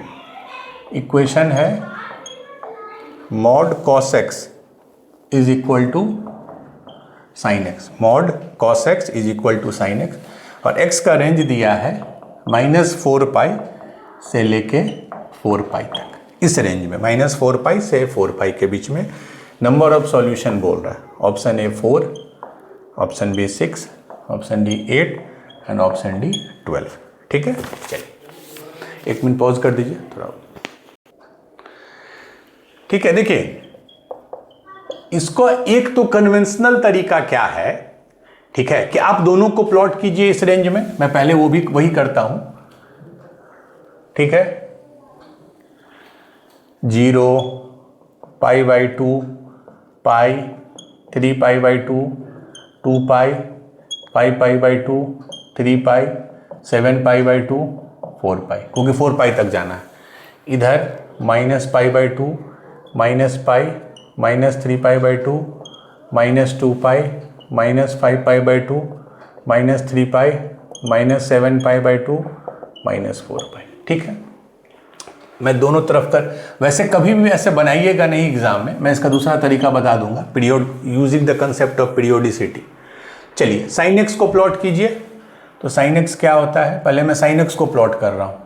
Speaker 1: इक्वेशन है mod cos x is equal to sine x, mod cos x is equal to sine x, और एक्स का रेंज दिया है -4 पाई से लेके 4 पाई तक। इस रेंज में -4 पाई से 4 पाई के बीच में नंबर ऑफ सॉल्यूशन बोल रहा है। Option A 4, option B 6, option D 8 and option D 12। ठीक है, चलिए 1 मिनट पॉज कर दीजिए थोड़ा। ठीक है, देखिए इसको एक तो कन्वेंशनल तरीका क्या है, ठीक है, कि आप दोनों को प्लॉट कीजिए इस रेंज में। मैं पहले वही करता हूं। ठीक है, 0, π/2, पाई, 3 π/2, 2 पाई, 5 π/2, 3 पाई, 7 π/2, 4 पाई, क्योंकि 4 पाई तक जाना है। इधर -π/2, -पाई, -3 π/2, -2 पाई, -5 π/2, -3 पाई, -7 π/2, -4 पाई। ठीक है, मैं दोनों तरफ कर, वैसे कभी भी ऐसे बनाइएगा नहीं एग्जाम में, मैं इसका दूसरा तरीका बता दूंगा, period using the concept of periodicity. चलिए साइन एक्स को प्लॉट कीजिए। तो साइन एक्स क्या होता है, पहले मैं साइन एक्स को प्लॉट कर रहा हूं।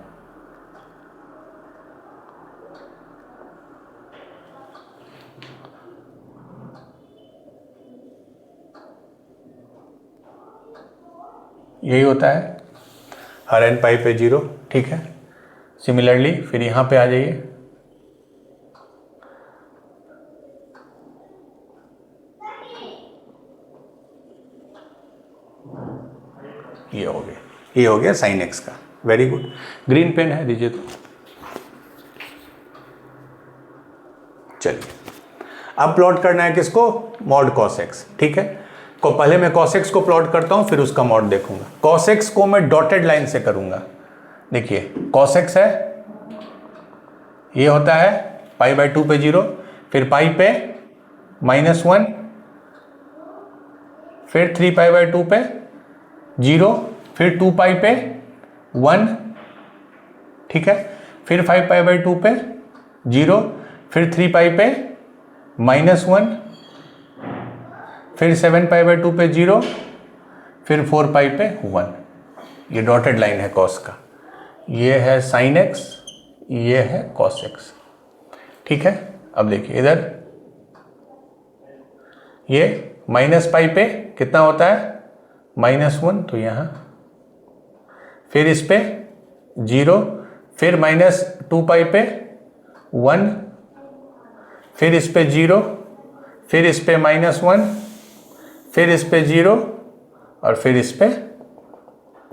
Speaker 1: यही होता है हर एन पाई पे 0। ठीक है, सिमिलरली फिर यहां पे आ जाइए, ये हो गया साइन एक्स का। वेरी गुड, ग्रीन पेन है, दीजिए तो। चलिए अब प्लॉट करना है किसको, मॉड कॉस एक्स। ठीक है, को पहले मैं कॉस एक्स को प्लॉट करता हूं, फिर उसका मॉड देखूंगा। कॉस एक्स को मैं डॉटेड लाइन से करूंगा। देखिए कॉस एक्स है, ये होता है π/2 पे 0, फिर पाई पे -1, फिर 3 π/2 पे 0, फिर 2 पाई पे 1। ठीक है, फिर 5 π/2 पे 0, फिर 3 पाई पे -1, फिर 7 π/2 पे 0, फिर 4 पाई पे 1। ये डॉटेड लाइन है कॉस का। ये है साइन एक्स, ये है कॉस एक्स। ठीक है, अब देखिए इधर ये -पाई पे कितना होता है, -1, तो यहाँ फिर इस पे 0, फिर -2π पे 1, फिर इस पे 0, फिर इस पे -1, फिर इस पे 0 और फिर इस पे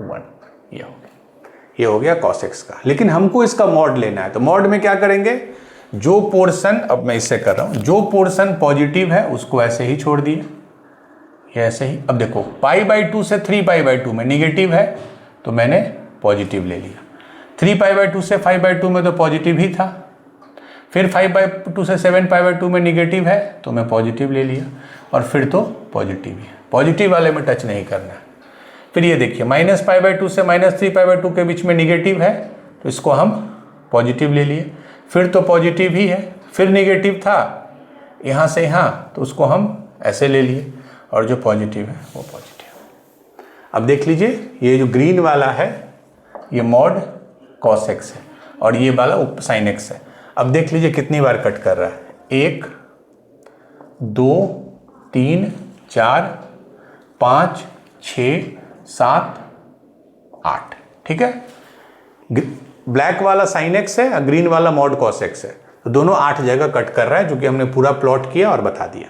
Speaker 1: 1। ये हो गया cos x का। लेकिन हमको इसका मॉड लेना है, तो मॉड में क्या करेंगे, जो पोर्शन, अब मैं इससे कर रहा हूं, जो पोर्शन पॉजिटिव है उसको ऐसे ही छोड़ दिए, ये ऐसे ही। अब देखो π/2 से 3π/2 में निगेटिव है तो मैंने पॉजिटिव ले लिया, 3π/2 से 5/2 में तो पॉजिटिव ही था, फिर 5/2 से 7π/2 में निगेटिव है तो मैं पॉजिटिव ले लिया, और फिर तो पॉजिटिव ही है, पॉजिटिव वाले में टच नहीं करना है। फिर ये देखिए -π/2 से -3π/2 के बीच में निगेटिव है तो इसको हम पॉजिटिव ले लिए, फिर तो पॉजिटिव ही है, फिर निगेटिव था यहाँ से यहाँ तो उसको हम ऐसे ले लिए, और जो पॉजिटिव है वो पॉजिटिव। अब देख लीजिए ये जो ग्रीन वाला है ये मॉड cos x है और ये वाला sin x है। अब देख लीजिए कितनी बार कट कर रहा है, 1 2 3 4 5 6 7 8, ठीक है। ब्लैक वाला sin x है और ग्रीन वाला मॉड cos x है, तो दोनों 8 जगह कट कर रहा है, जो कि हमने पूरा प्लॉट किया और बता दिया,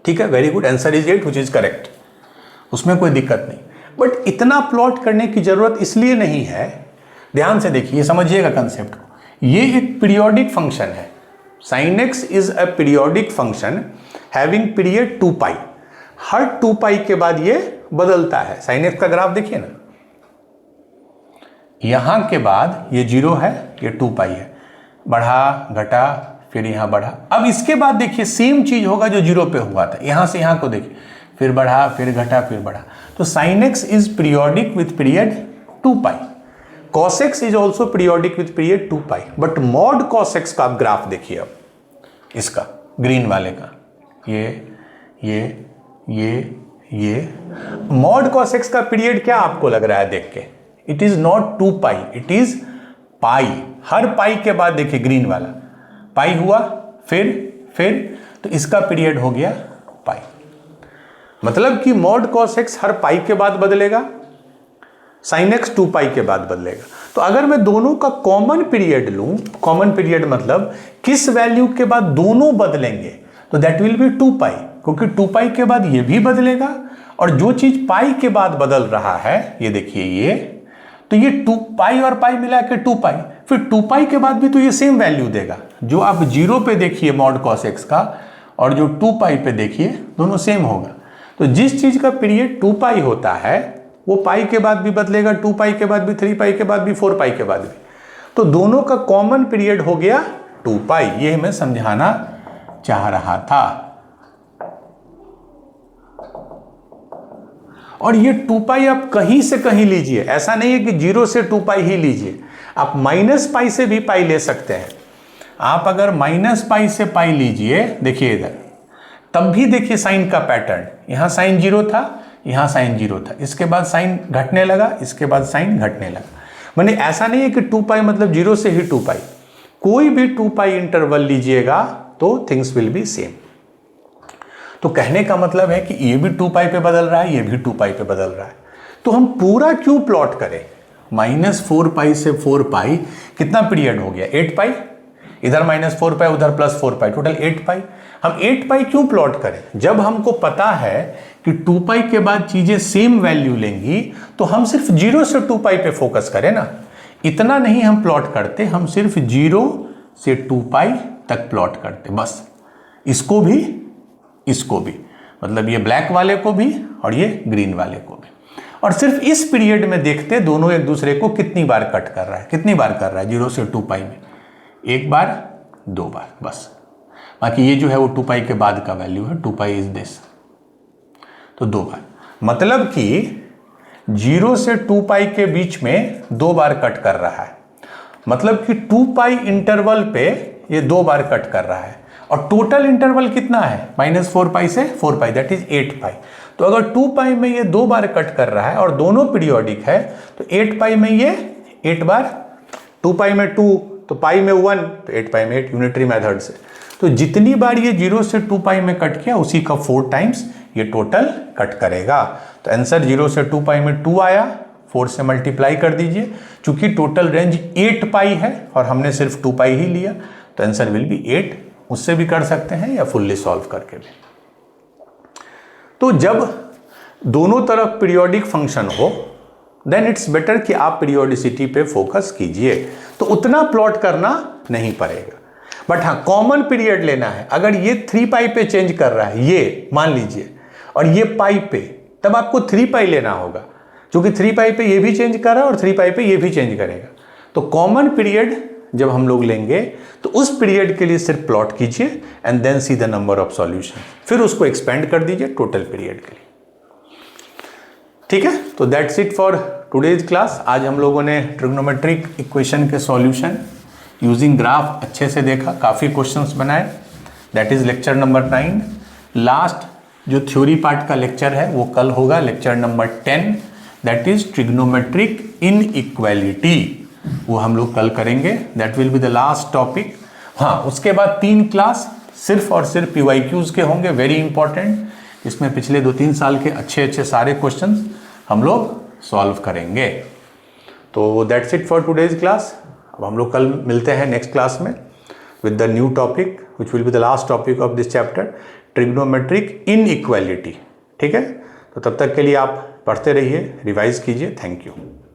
Speaker 1: ठीक है। Very good, answer is 8 which is correct, उसमें कोई दिक्कत नहीं। बट इतना प्लॉट करने की जरूरत इसलिए नहीं है, ध्यान से देखिए, समझिएगा कंसेप्ट को। ये एक पीरियोडिक फंक्शन है, sin x is a periodic function having period 2π। हर 2π के बाद ये बदलता है। sin x का ग्राफ देखिए ना, यहां के बाद ये 0 है, ये 2π है, बढ़ा घटा फिर यहां बढ़ा। अब इसके बाद देखिए सेम चीज होगा जो 0 पे हुआ था, यहां से यहां को देखिए, फिर बढ़ा फिर घटा फिर बढ़ा। तो sin x is periodic with period 2π, cos x is also periodic with period 2π। But mod cos x का आप ग्राफ देखिए, अब इसका ग्रीन वाले का, ये मॉड cos x का पीरियड क्या आपको लग रहा है देख के, it is not 2π, it is pi. हर पाई के बाद देखिए ग्रीन वाला पाई हुआ, फिर तो इसका पीरियड हो गया पाई। मतलब कि मॉड cos x हर पाई के बाद बदलेगा, sin x 2π के बाद बदलेगा। तो अगर मैं दोनों का कॉमन पीरियड लूं, कॉमन पीरियड मतलब किस वैल्यू के बाद दोनों बदलेंगे, तो दैट विल बी 2π, क्योंकि 2π के बाद ये भी बदलेगा, और जो चीज पाई के बाद बदल रहा है, ये देखिए ये, तो ये 2π और पाई मिला के 2π, फिर 2π के बाद भी तो ये सेम वैल्यू देगा। जो आप 0 पे देखिए मॉड cos x का, और जो 2π पे देखिए, दोनों सेम होगा। तो जिस चीज का पीरियड 2π होता है वो पाई के बाद भी बदलेगा, 2π के बाद भी, 3π के बाद भी, 4π के बाद भी। तो दोनों का कॉमन पीरियड हो गया 2π। ये मैं समझाना चाह रहा था। और ये 2π आप कहीं से कहीं लीजिए, ऐसा नहीं है कि 0 से 2π ही लीजिए, आप -π से भी पाई ले सकते हैं। आप अगर -π से पाई लीजिए, देखिए इधर, तब भी देखिए साइन का पैटर्न, यहां साइन 0 था, यहां साइन 0 था, इसके बाद साइन घटने लगा, इसके बाद साइन घटने लगा। माने ऐसा नहीं है कि 2π मतलब 0 से ही 2π, कोई भी 2π इंटरवल लीजिएगा तो थिंग्स विल बी सेम। तो कहने का मतलब है कि ये भी 2π पे बदल रहा है, ये भी 2π पे बदल रहा है। तो हम पूरा क्यों प्लॉट करें, -4π से 4π कितना पीरियड हो गया, 8π, इधर -4π उधर +4π, टोटल 8π। हम 8π क्यों प्लॉट करें, जब हमको पता है कि 2π के बाद चीजें सेम वैल्यू लेंगी, तो हम सिर्फ 0 से 2π पे फोकस करें ना। इतना नहीं हम प्लॉट करते, हम सिर्फ 0 से 2π तक प्लॉट करते, बस। इसको भी, मतलब ये ब्लैक वाले को भी और ये ग्रीन वाले को भी, और सिर्फ इस पीरियड में देखते दोनों एक दूसरे को कितनी बार कट कर रहा है, कितनी बार कर रहा है 0 से 2π में, 1 बार 2 बार बस। बाकी ये जो है वो 2π के बाद का वैल्यू है, 2π इज दिस, तो 2 बार। मतलब कि 0 से 2π के बीच में 2 बार कट कर रहा है, मतलब कि 2π इंटरवल पे ये 2 बार कट कर रहा है। और टोटल इंटरवल कितना है, -4π से 4π, दैट इज 8π। तो अगर 2π में ये 2 बार कट कर रहा है और दोनों पीरियोडिक है, तो 8π में ये 8 बार, 2π में 2, तो पाई में 1, तो 8π में 8, यूनिटरी मेथड से। तो जितनी बार ये 0 से 2π में कट किया, उसी का 4 टाइम्स ये टोटल कट करेगा। तो आंसर 0 से 2π में 2 आया, 4 से मल्टीप्लाई कर दीजिए। चूंकि टोटल रेंज 8 पाई है और हमने सिर्फ 2 पाई ही लिया, तो आंसर विल बी 8। उससे भी कर सकते हैं या फुल्ली सॉल्व करके भी। तो जब दोनों तरफ पीरियोडिक फंक्शन हो, देन इट्स बेटर कि आप पीरियोडिसिटी पे फोकस कीजिए, तो उतना प्लॉट करना नहीं पड़ेगा। बट हाँ, कॉमन पीरियड लेना है। अगर ये 3 पाई पे चेंज कर रहा है, ये मान लीजिए, और ये पाई पे, तब आपको 3 पाई लेना होगा, क्योंकि 3 पाई पे ये भी चेंज कर रहा है और 3 पाई पे ये भी चेंज करेगा। तो कॉमन पीरियड जब हम लोग लेंगे तो उस पीरियड के लिए सिर्फ प्लॉट कीजिए and then see the number of solution, फिर उसको एक्सपेंड कर दीजिए टोटल पीरियड के लिए। ठीक है, तो that's it for today's class. आज हम लोगों ने ट्रिग्नोमेट्रिक इक्वेशन के सॉल्यूशन यूजिंग ग्राफ अच्छे से देखा, काफ़ी क्वेश्चंस बनाए। That is lecture number 9। Last जो थ्योरी पार्ट का लेक्चर है वो कल होगा, lecture number 10, that is trigonometric inequality, वो हम लोग कल करेंगे। That will be the last topic. हाँ, उसके बाद 3 क्लास सिर्फ और सिर्फ PYQs के होंगे, वेरी इंपॉर्टेंट। इसमें पिछले 2-3 साल के अच्छे अच्छे सारे क्वेश्चंस हम लोग सॉल्व करेंगे। तो that's it for today's class. अब हम लोग कल मिलते हैं नेक्स्ट क्लास में with the new topic which will be the last topic of this chapter, trigonometric inequality. ठीक है, तो तब तक के लिए आप पढ़ते रहिए, रिवाइज कीजिए। Thank you.